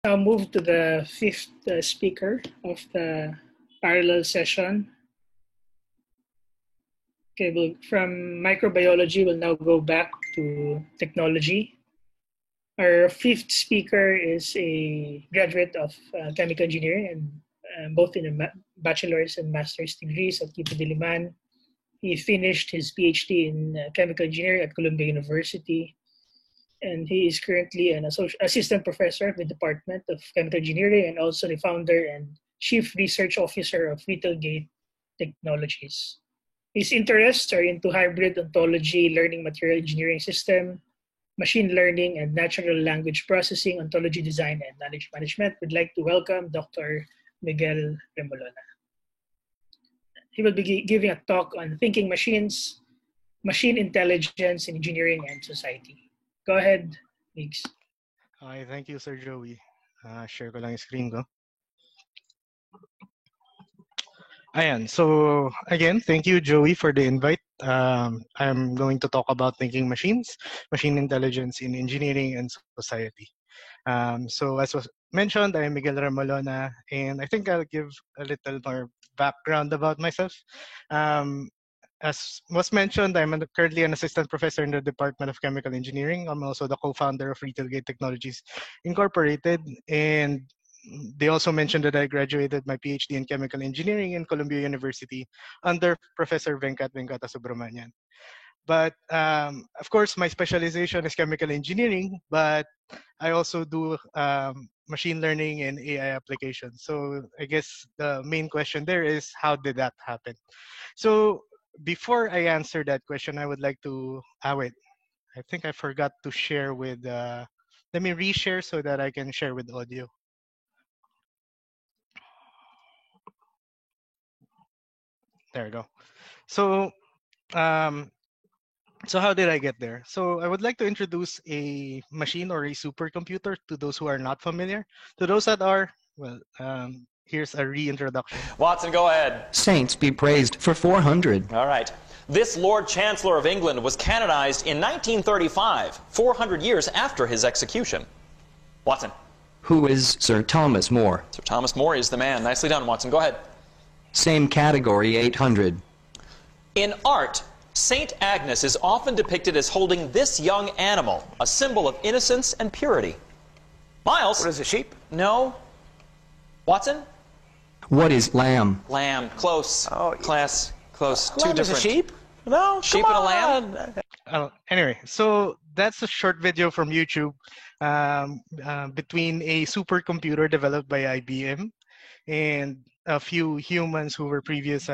I'll move to the fifth speaker of the parallel session. Okay, from microbiology, we'll now go back to technology. Our fifth speaker is a graduate of chemical engineering, and both in a bachelor's and master's degrees at UP Diliman. He finished his PhD in chemical engineering at Columbia University, and he is currently an assistant professor of the Department of Chemical Engineering and also the founder and chief research officer of Gate Technologies. His interests are into hybrid ontology, learning material engineering system, machine learning, and natural language processing, ontology design, and knowledge management. We'd like to welcome Dr. Miguel Remolona. He will be giving a talk on thinking machines, machine intelligence in engineering and society. Go ahead, Migs. Okay, thank you, Sir Joey. Share ko lang yung screen ko. Ayan, so again, thank you, Joey, for the invite. I'm going to talk about thinking machines, machine intelligence in engineering and society. So as was mentioned, I'm Miguel Remolona, and I think I'll give a little more background about myself. As was mentioned, I'm currently an assistant professor in the Department of Chemical Engineering. I'm also the co-founder of Gate Technologies Incorporated, and they also mentioned that I graduated my PhD in chemical engineering in Columbia University under Professor Venkat Venkata Subramanian. But of course, my specialization is chemical engineering, but I also do machine learning and AI applications. So I guess the main question there is, how did that happen? So before I answer that question, I would like to, wait, I think I forgot to share with, let me reshare so that I can share with audio. There we go. So, so how did I get there? So I would like to introduce a machine or a supercomputer to those who are not familiar. To those that are, well, here's a reintroduction. Watson, go ahead. Saints be praised for 400. All right. This Lord Chancellor of England was canonized in 1935, 400 years after his execution. Watson. Who is Sir Thomas More? Sir Thomas More is the man. Nicely done, Watson. Go ahead. Same category, 800. In art, Saint Agnes is often depicted as holding this young animal, a symbol of innocence and purity. Miles. What is a sheep? No. Watson? What is lamb? Lamb. Close. Oh, class. Close. Lamb Two different. is a sheep? No, sheep and a lamb? Anyway, so that's a short video from YouTube between a supercomputer developed by IBM and a few humans who were previous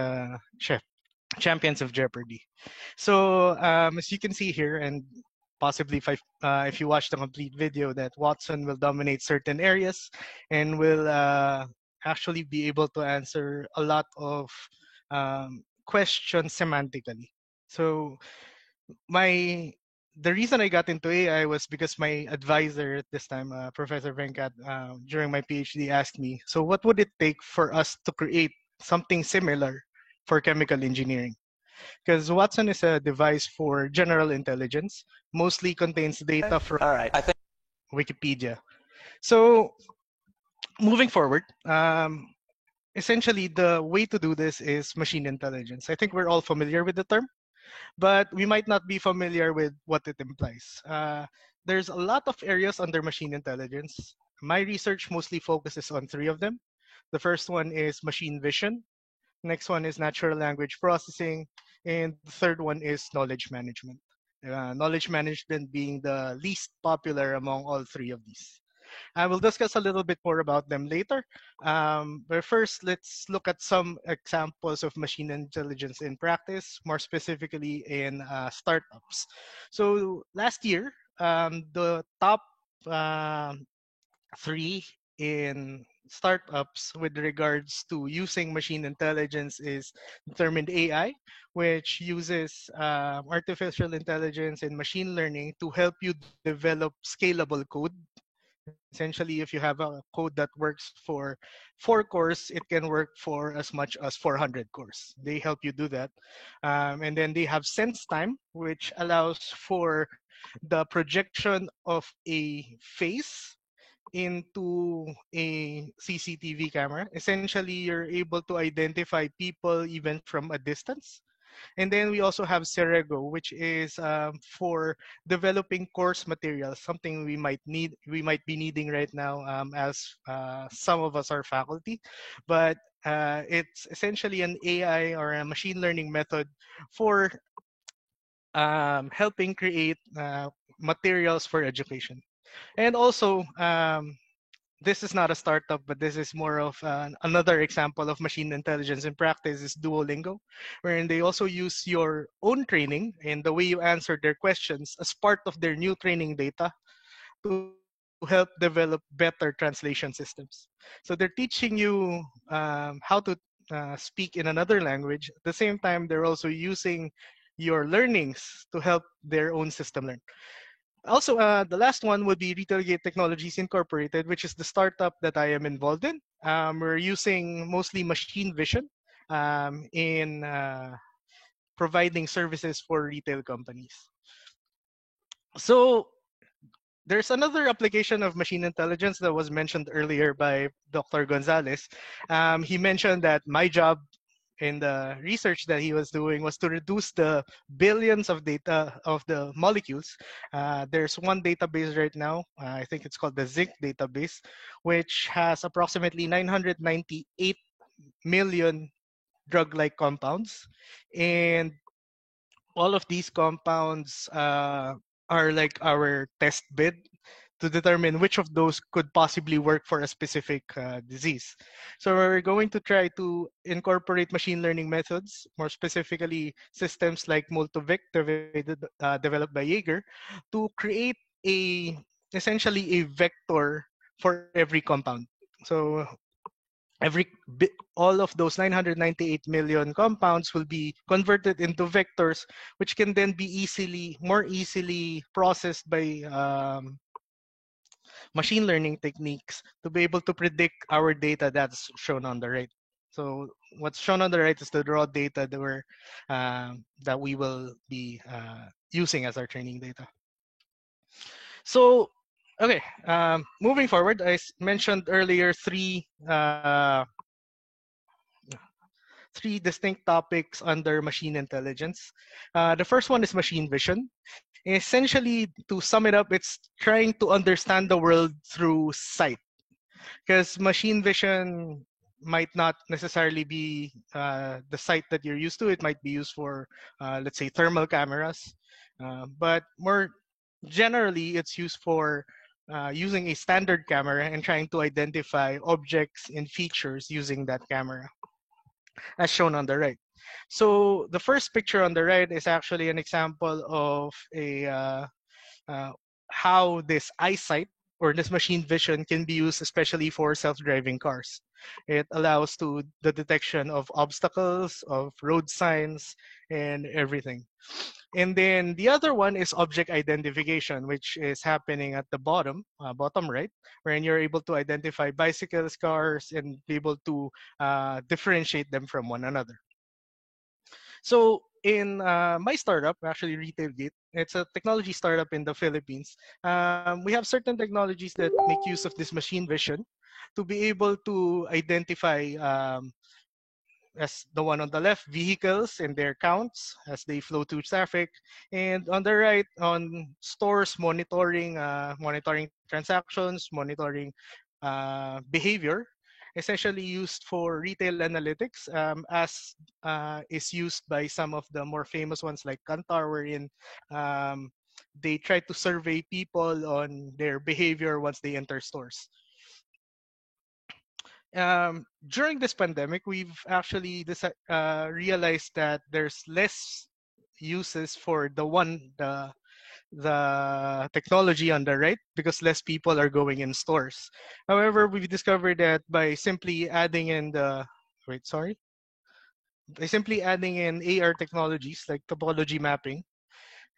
champions of Jeopardy. So as you can see here, and possibly if you watch the complete video, that Watson will dominate certain areas and will actually be able to answer a lot of questions semantically. So the reason I got into AI was because my advisor at this time, Professor Venkat, during my PhD asked me, so what would it take for us to create something similar for chemical engineering? Because Watson is a device for general intelligence, mostly contains data from Wikipedia. So moving forward, essentially the way to do this is machine intelligence. I think we're all familiar with the term, but we might not be familiar with what it implies. There's a lot of areas under machine intelligence. My research mostly focuses on three of them. The first one is machine vision. Next one is natural language processing. And the third one is knowledge management. Knowledge management being the least popular among all three of these. I will discuss a little bit more about them later. But first, let's look at some examples of machine intelligence in practice, more specifically in startups. So last year, the top three in startups with regards to using machine intelligence is Determined AI, which uses artificial intelligence and machine learning to help you develop scalable code. Essentially, if you have a code that works for 4 cores, it can work for as much as 400 cores. They help you do that. And then they have SenseTime, which allows for the projection of a face into a CCTV camera. Essentially, you're able to identify people even from a distance. And then we also have Cerego, which is for developing course materials, something we might be needing right now, as some of us are faculty. But it's essentially an AI or a machine learning method for helping create materials for education. And also, this is not a startup, but this is more of another example of machine intelligence in practice is Duolingo, wherein they also use your own training and the way you answer their questions as part of their new training data to help develop better translation systems. So they're teaching you how to speak in another language. At the same time, they're also using your learnings to help their own system learn. Also, the last one would be Retailgate Technologies Incorporated, which is the startup that I am involved in. We're using mostly machine vision in providing services for retail companies. So there's another application of machine intelligence that was mentioned earlier by Dr. Gonzalez. He mentioned that my job in the research that he was doing was to reduce the billions of data of the molecules. There's one database right now, I think it's called the Zinc database, which has approximately 998 million drug-like compounds. And all of these compounds are like our test bed to determine which of those could possibly work for a specific disease. So we're going to try to incorporate machine learning methods, more specifically systems like Multivic developed by Jaeger, to create essentially a vector for every compound. So all of those 998 million compounds will be converted into vectors, which can then be more easily processed by machine learning techniques to be able to predict our data that's shown on the right. So what's shown on the right is the raw data that we will be using as our training data. So, okay, moving forward, I mentioned earlier three distinct topics under machine intelligence. The first one is machine vision. Essentially, to sum it up, it's trying to understand the world through sight. Because machine vision might not necessarily be the sight that you're used to. It might be used for, let's say, thermal cameras. But more generally, it's used for using a standard camera and trying to identify objects and features using that camera, as shown on the right. So the first picture on the right is actually an example of how this eyesight or this machine vision can be used especially for self-driving cars. It allows to the detection of obstacles, of road signs, and everything. And then the other one is object identification, which is happening at the bottom right, wherein you're able to identify bicycles, cars, and be able to differentiate them from one another. So in my startup, actually RetailGate, it's a technology startup in the Philippines. We have certain technologies that make use of this machine vision to be able to identify, as the one on the left, vehicles and their counts as they flow through traffic, and on the right, on stores monitoring transactions, monitoring behavior, essentially used for retail analytics, as is used by some of the more famous ones like Kantar, wherein they try to survey people on their behavior once they enter stores. During this pandemic, we've actually realized that there's less uses for the technology on the right because less people are going in stores. However, we've discovered that by simply adding in AR technologies like topology mapping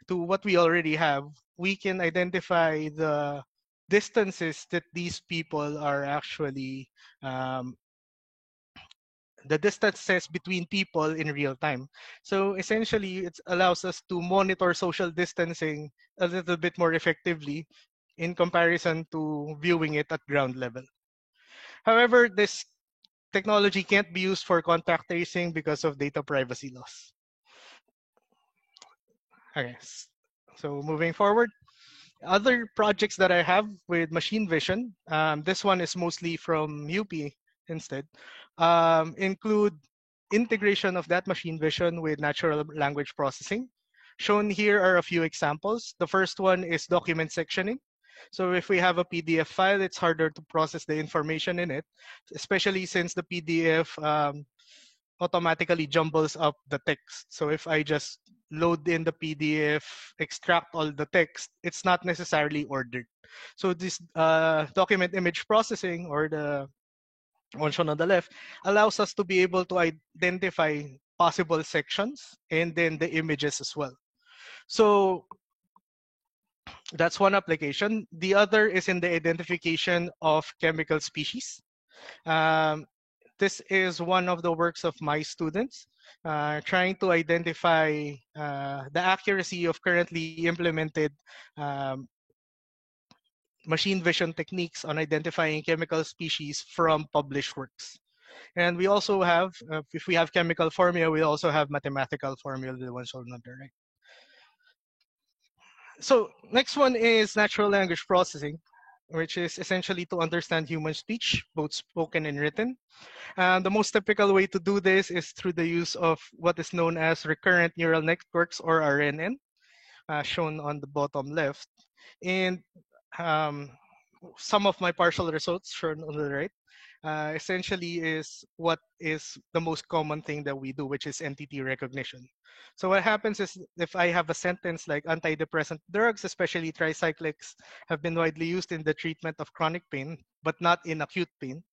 to what we already have, we can identify the distances that these people are actually the distances between people in real time. So essentially, it allows us to monitor social distancing a little bit more effectively in comparison to viewing it at ground level. However, this technology can't be used for contact tracing because of data privacy laws. Okay, so moving forward, other projects that I have with machine vision, this one is mostly from UP instead, include integration of that machine vision with natural language processing. Shown here are a few examples. The first one is document sectioning. So if we have a PDF file, it's harder to process the information in it, especially since the PDF automatically jumbles up the text. So if I just load in the PDF, extract all the text, it's not necessarily ordered. So this document image processing, or the one shown on the left, allows us to be able to identify possible sections and then the images as well. So that's one application. The other is in the identification of chemical species. This is one of the works of my students, trying to identify the accuracy of currently implemented machine vision techniques on identifying chemical species from published works. And we also have, if we have chemical formula, we also have mathematical formula, the one shown on the right. So next one is natural language processing, which is essentially to understand human speech, both spoken and written. The most typical way to do this is through the use of what is known as recurrent neural networks, or RNN, shown on the bottom left. And some of my partial results shown on the right essentially is what is the most common thing that we do, which is entity recognition. So what happens is, if I have a sentence like antidepressant drugs, especially tricyclics, have been widely used in the treatment of chronic pain, but not in acute pain.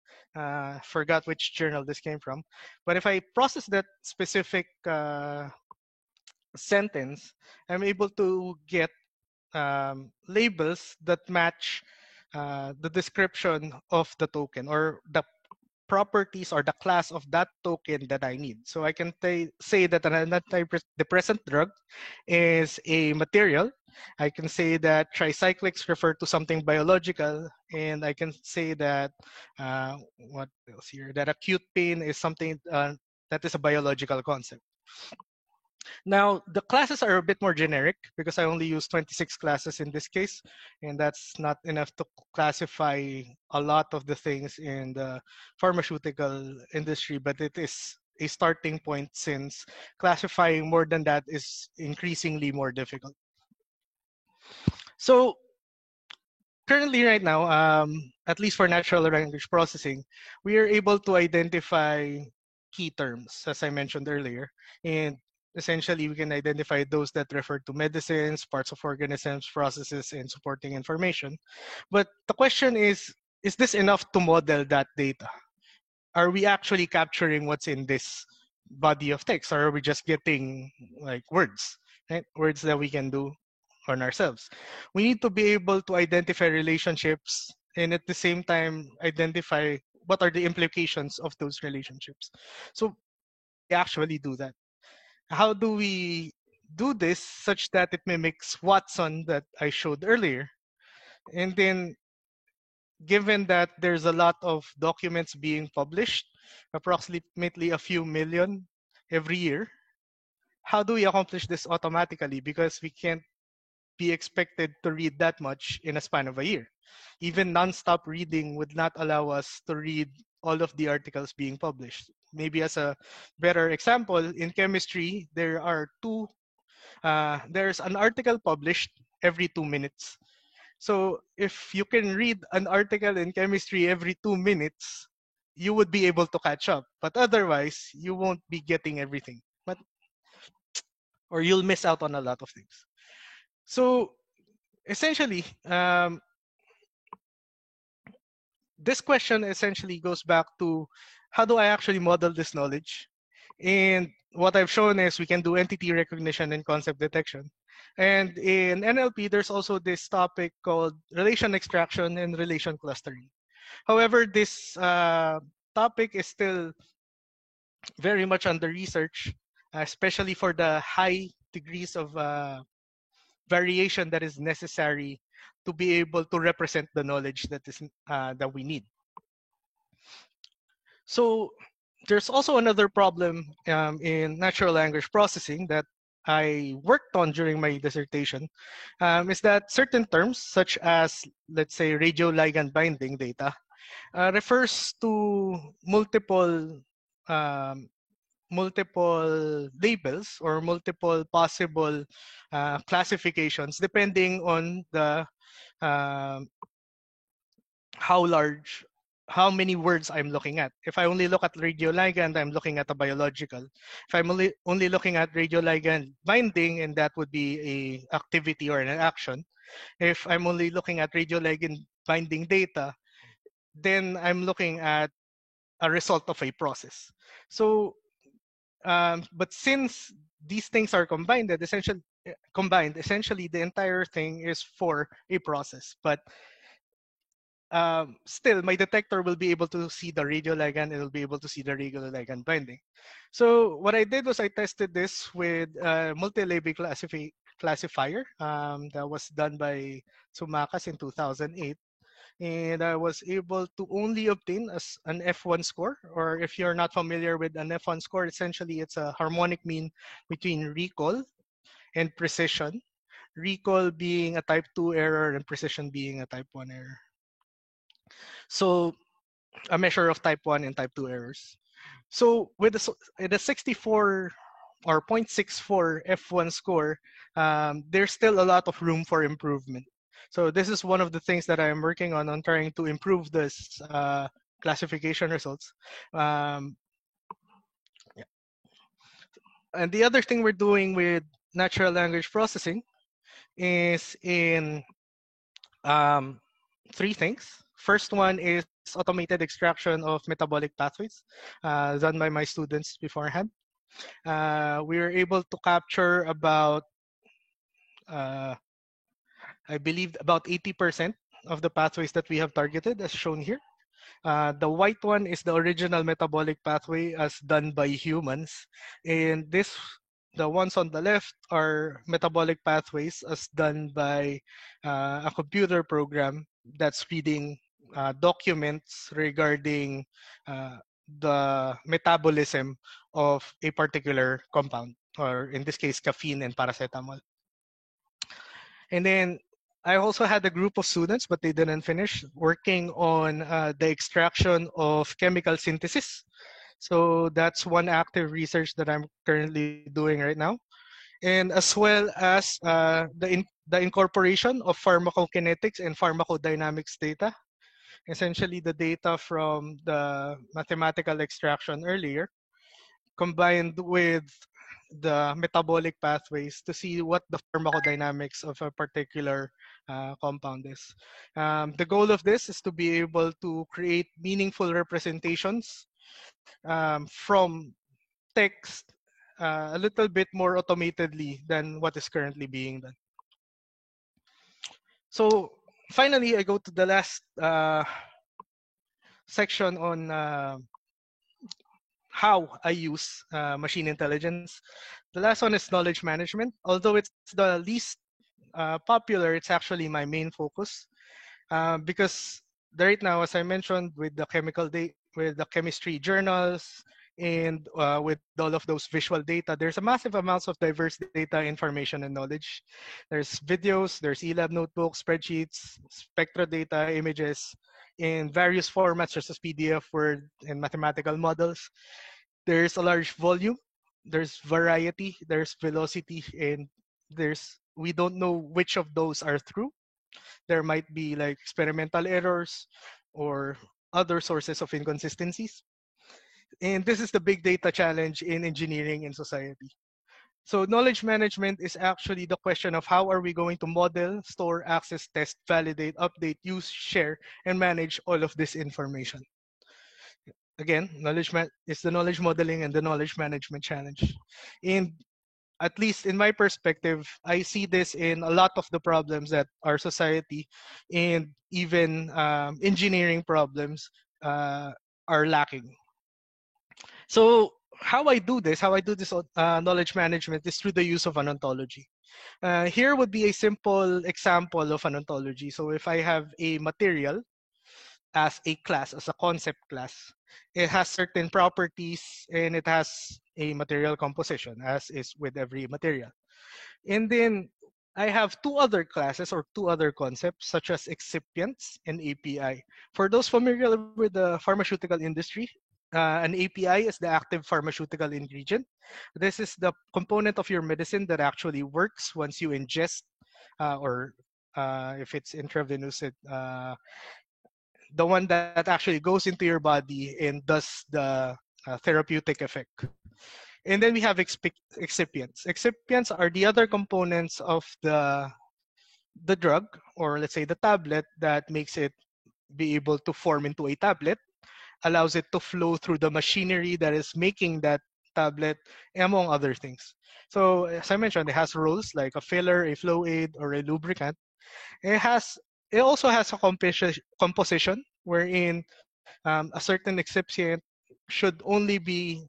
Forgot which journal this came from. But if I process that specific sentence, I'm able to get labels that match the description of the token, or the properties or the class of that token that I need. So I can say that an antidepressant drug is a material. I can say that tricyclics refer to something biological, and I can say that what else here? That acute pain is something that is a biological concept. Now, the classes are a bit more generic because I only use 26 classes in this case, and that's not enough to classify a lot of the things in the pharmaceutical industry, but it is a starting point, since classifying more than that is increasingly more difficult. So currently right now, at least for natural language processing, we are able to identify key terms, as I mentioned earlier, and essentially we can identify those that refer to medicines, parts of organisms, processes, and supporting information. But the question is this enough to model that data? Are we actually capturing what's in this body of text, or are we just getting like words, right? Words that we can do on ourselves? We need to be able to identify relationships, and at the same time identify what are the implications of those relationships. So we actually do that. How do we do this such that it mimics Watson that I showed earlier? And then, given that there's a lot of documents being published, approximately a few million every year, how do we accomplish this automatically? Because we can't be expected to read that much in a span of a year. Even nonstop reading would not allow us to read all of the articles being published. Maybe as a better example, in chemistry, there's an article published every 2 minutes. So if you can read an article in chemistry every 2 minutes, you would be able to catch up. But otherwise, you won't be getting everything. Or you'll miss out on a lot of things. So essentially, this question essentially goes back to, how do I actually model this knowledge? And what I've shown is we can do entity recognition and concept detection. And in NLP, there's also this topic called relation extraction and relation clustering. However, this topic is still very much under research, especially for the high degrees of variation that is necessary to be able to represent the knowledge that is that we need. So there's also another problem in natural language processing that I worked on during my dissertation, is that certain terms, such as, let's say, radioligand binding data, refers to multiple labels or multiple possible classifications depending on the how many words I'm looking at. If I only look at radioligand, I'm looking at a biological. If I'm only looking at radioligand binding, and that would be a activity or an action. If I'm only looking at radioligand binding data, then I'm looking at a result of a process. So, but since these things are combined, essentially the entire thing is for a process. But still, my detector will be able to see the radioligand, and it will be able to see the radioligand binding. So what I did was I tested this with a multi-label classifier that was done by Tsoumakas in 2008. And I was able to only obtain an F1 score, or if you're not familiar with an F1 score, essentially it's a harmonic mean between recall and precision. Recall being a type 2 error and precision being a type 1 error. So a measure of type 1 and type 2 errors. So with the 64 or 0.64 F1 score, there's still a lot of room for improvement. So this is one of the things that I'm working on trying to improve this classification results. Yeah. And the other thing we're doing with natural language processing is in three things. First one is automated extraction of metabolic pathways done by my students beforehand. We were able to capture about I believe about 80% of the pathways that we have targeted, as shown here. The white one is the original metabolic pathway as done by humans. And the ones on the left are metabolic pathways as done by a computer program that's reading documents regarding the metabolism of a particular compound, or in this case, caffeine and paracetamol. And then I also had a group of students, but they didn't finish, working on the extraction of chemical synthesis. So that's one active research that I'm currently doing right now. And as well as the incorporation of pharmacokinetics and pharmacodynamics data, essentially the data from the mathematical extraction earlier, combined with the metabolic pathways to see what the pharmacodynamics of a particular compound is. The goal of this is to be able to create meaningful representations from text a little bit more automatedly than what is currently being done. So finally, I go to the last section on how I use machine intelligence. The last one is knowledge management. Although it's the least popular, it's actually my main focus because right now, as I mentioned, with the with the chemistry journals and with all of those visual data, there's a massive amounts of diverse data, information, and knowledge. There's videos, there's eLab notebooks, spreadsheets, spectra data, images in various formats such as PDF, Word, and mathematical models. There's a large volume, there's variety, there's velocity, and we don't know which of those are true. There might be like experimental errors or other sources of inconsistencies. And this is the big data challenge in engineering and society. So knowledge management is actually the question of how are we going to model, store, access, test, validate, update, use, share, and manage all of this information. Again, is the knowledge modeling and the knowledge management challenge. And at least in my perspective, I see this in a lot of the problems that our society and even engineering problems are lacking. So how I do this knowledge management is through the use of an ontology. Here would be a simple example of an ontology. So if I have a material as a class, as a concept class, it has certain properties and it has a material composition, as is with every material. And then I have two other classes or two other concepts, such as excipients and API. For those familiar with the pharmaceutical industry, an API is the active pharmaceutical ingredient. This is the component of your medicine that actually works once you ingest, or if it's intravenous, the one that actually goes into your body and does the therapeutic effect. And then we have excipients. Excipients are the other components of the drug, or let's say the tablet, that makes it be able to form into a tablet, allows it to flow through the machinery that is making that tablet, among other things. So as I mentioned, it has roles like a filler, a flow aid, or a lubricant. It has it also has a composition wherein a certain excipient should only be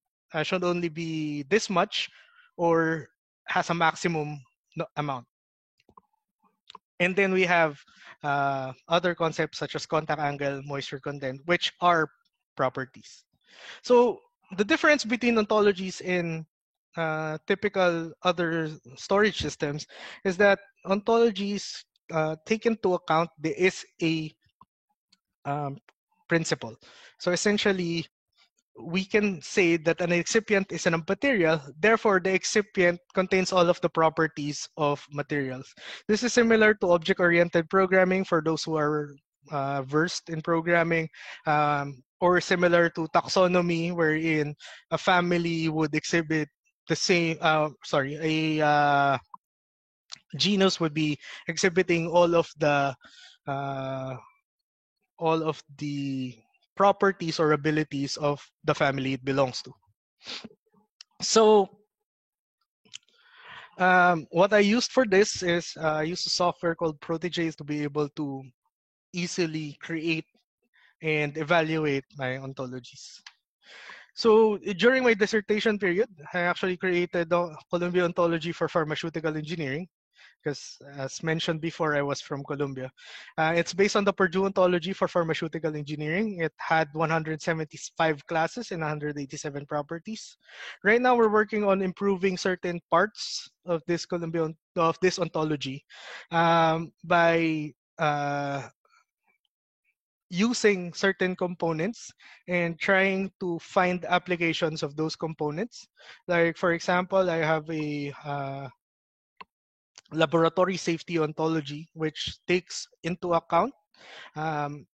this much, or has a maximum amount. And then we have other concepts such as contact angle, moisture content, which are properties. So the difference between ontologies in typical other storage systems is that ontologies take into account there is a um, principle. So essentially, we can say that an excipient is an material, therefore the excipient contains all of the properties of materials. This is similar to object-oriented programming for those who are versed in programming, or similar to taxonomy, wherein a family would exhibit the same, a genus would be exhibiting uh, all of the properties or abilities of the family it belongs to. So what I used for this is I used a software called Protégé to be able to easily create and evaluate my ontologies. So during my dissertation period, I actually created the Columbia Ontology for Pharmaceutical Engineering, because as mentioned before, I was from Columbia. It's based on the Purdue Ontology for Pharmaceutical Engineering. It had 175 classes and 187 properties. Right now, we're working on improving certain parts of this ontology by using certain components and trying to find applications of those components. Like for example, I have a laboratory safety ontology, which takes into account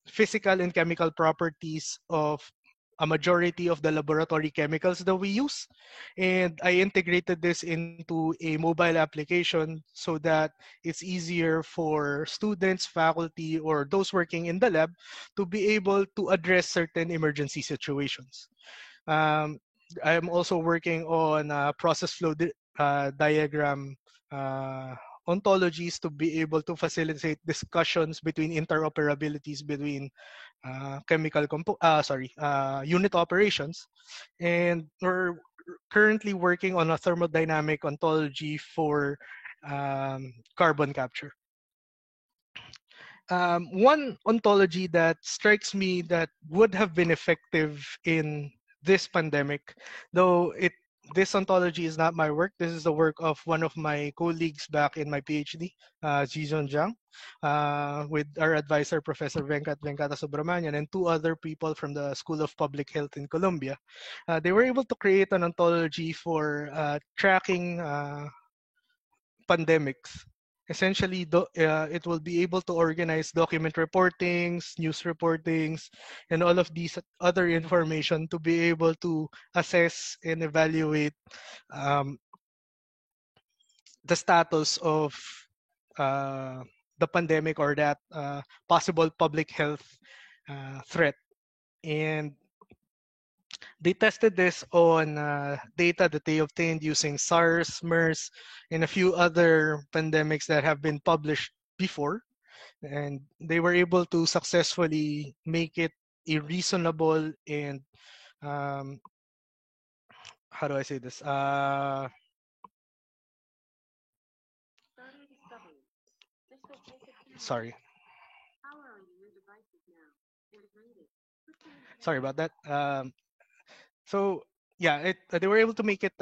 physical and chemical properties of a majority of the laboratory chemicals that we use. And I integrated this into a mobile application so that it's easier for students, faculty, or those working in the lab to be able to address certain emergency situations. I'm also working on process flow diagram ontologies to be able to facilitate discussions between interoperabilities between unit operations. And we're currently working on a thermodynamic ontology for carbon capture. One ontology that strikes me that would have been effective in this pandemic, though this ontology is not my work. This is the work of one of my colleagues back in my PhD, Jizon Jiang, with our advisor, Professor Venkata Subramanian, and two other people from the School of Public Health in Colombia. They were able to create an ontology for tracking pandemics. Essentially, it will be able to organize document reportings, news reportings, and all of these other information to be able to assess and evaluate the status of the pandemic or that possible public health threat. And they tested this on data that they obtained using SARS, MERS, and a few other pandemics that have been published before. And they were able to successfully make it a reasonable and, how do I say this? Sorry. Sorry about that. So yeah, they were able to make it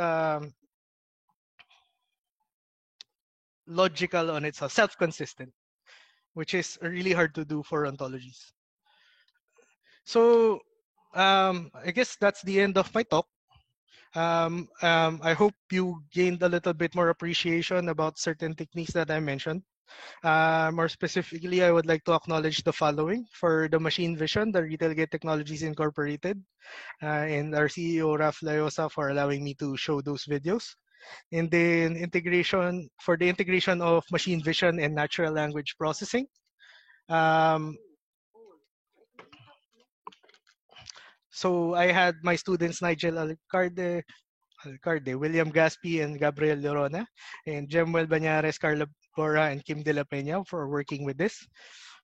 logical on its self-consistent, which is really hard to do for ontologies. So I guess that's the end of my talk. I hope you gained a little bit more appreciation about certain techniques that I mentioned. More specifically, I would like to acknowledge the following. For the machine vision, the RetailGate Technologies Incorporated, and our CEO, Raf Layosa, for allowing me to show those videos. And then for the integration of machine vision and natural language processing. So I had my students Nigel Alcarte, William Gaspi, and Gabriel Llorona, and Jemuel Bañares, Carla Bora, and Kim De La Peña for working with this.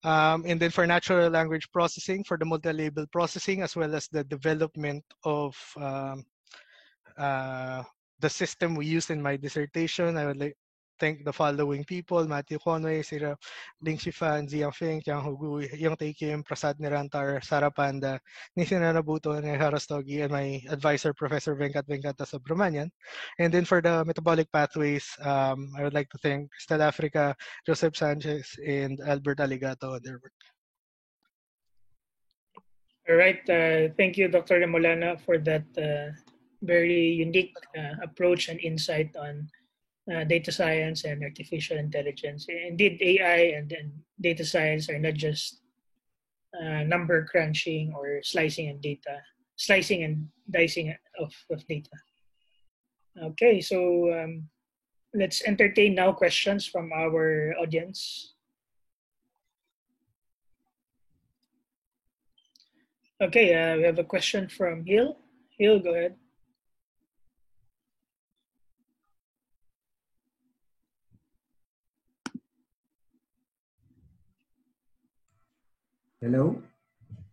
And then for natural language processing, for the multi-label processing, as well as the development of the system we used in my dissertation, I would like thank the following people: Matthew Conway, Sira Ling Shifan, Ziang Feng, Tiang Hugu, Yang Tae Kim, Prasad Nirantar, Sara Panda, Nathan Narabuto, and Harastogi, and my advisor, Professor Venkat Venkata Subramanian. And then for the metabolic pathways, I would like to thank Cristal Africa, Joseph Sanchez, and Albert Aligato on their work. All right. Thank you, Dr. Remolana, for that very unique approach and insight on data science and artificial intelligence. Indeed, AI and data science are not just number crunching or slicing and dicing of data. Okay, so let's entertain now questions from our audience. Okay, we have a question from Hill. Hill, go ahead. Hello?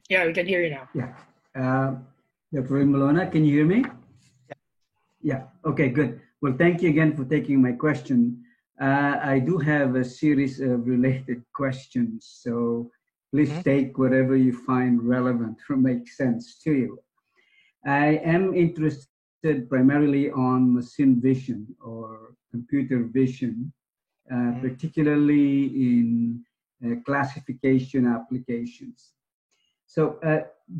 Yeah, we can hear you now. Yeah. Dr. Remolona, can you hear me? Yeah. Okay, good. Well, thank you again for taking my question. I do have a series of related questions, so please take whatever you find relevant or makes sense to you. I am interested primarily on machine vision or computer vision, particularly in classification applications. So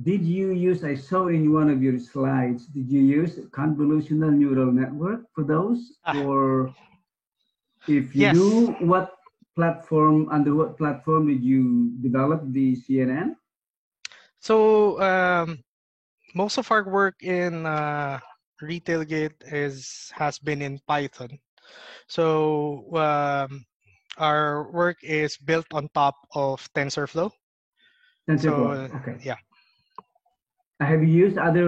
did you use, I saw in one of your slides, did you use convolutional neural network for those? Or if you do, what platform, under what platform did you develop the CNN? So most of our work in RetailGate has been in Python. So our work is built on top of TensorFlow. TensorFlow, okay. Yeah. Have you used other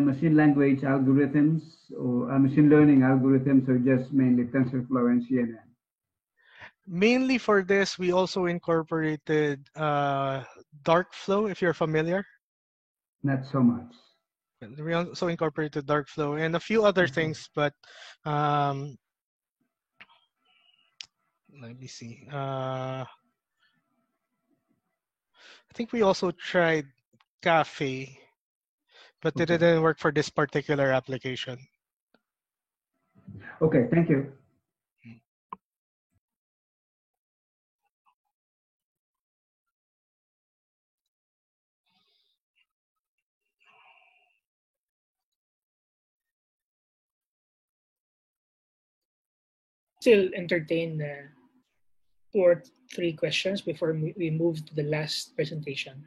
machine language algorithms or machine learning algorithms, or just mainly TensorFlow and CNN? Mainly for this, we also incorporated Darkflow, if you're familiar. Not so much. We also incorporated Darkflow and a few other things, but let me see. I think we also tried Cafe, but it didn't work for this particular application. Okay, thank you. Still entertain 2 or 3 questions before we move to the last presentation.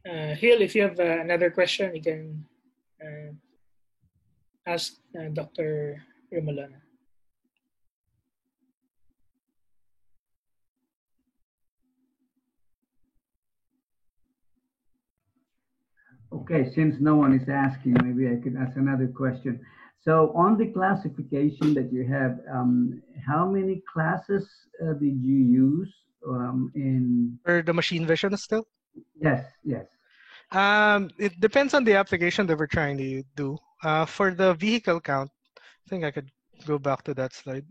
Hill, if you have another question, you can ask Dr. Remolana. Okay, since no one is asking, maybe I could ask another question. So on the classification that you have, how many classes did you use in? For the machine vision still? Yes, yes. It depends on the application that we're trying to do. For the vehicle count, I think I could go back to that slide.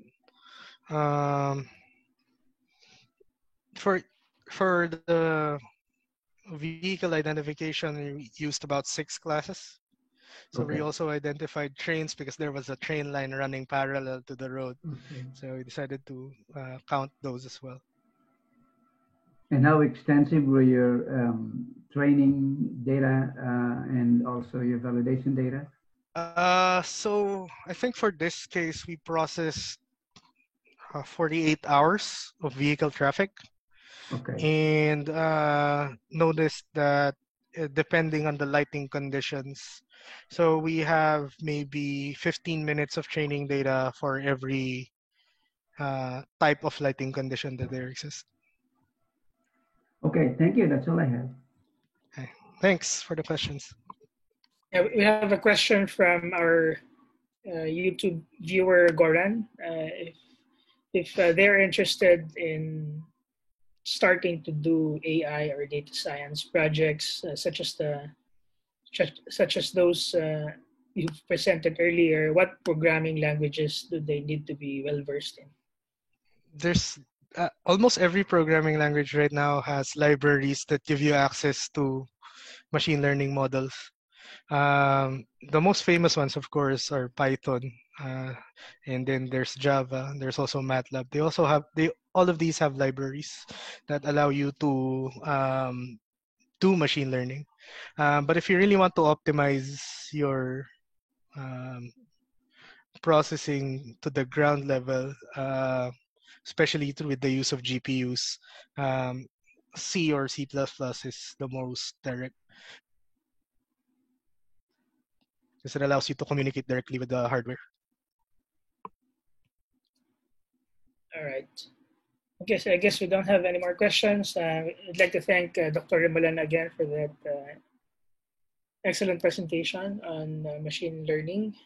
For the vehicle identification, we used about 6 classes. So Okay. we also identified trains because there was a train line running parallel to the road. Okay. So we decided to count those as well. And how extensive were your training data and also your validation data? So I think for this case, we processed 48 hours of vehicle traffic. Okay. And noticed that depending on the lighting conditions, so we have maybe 15 minutes of training data for every type of lighting condition that there exists. Okay, thank you. That's all I have. Okay. Thanks for the questions. Yeah, we have a question from our YouTube viewer, Goran. If they're interested in starting to do AI or data science projects such as those you've presented earlier, what programming languages do they need to be well versed in? There's almost every programming language right now has libraries that give you access to machine learning models. The most famous ones, of course, are Python, and then there's Java. There's also MATLAB. All of these have libraries that allow you to do machine learning. But if you really want to optimize your processing to the ground level, especially with the use of GPUs, C or C++ is the most direct, because it allows you to communicate directly with the hardware. All right. I guess we don't have any more questions. I'd like to thank Dr. Remolan again for that excellent presentation on machine learning.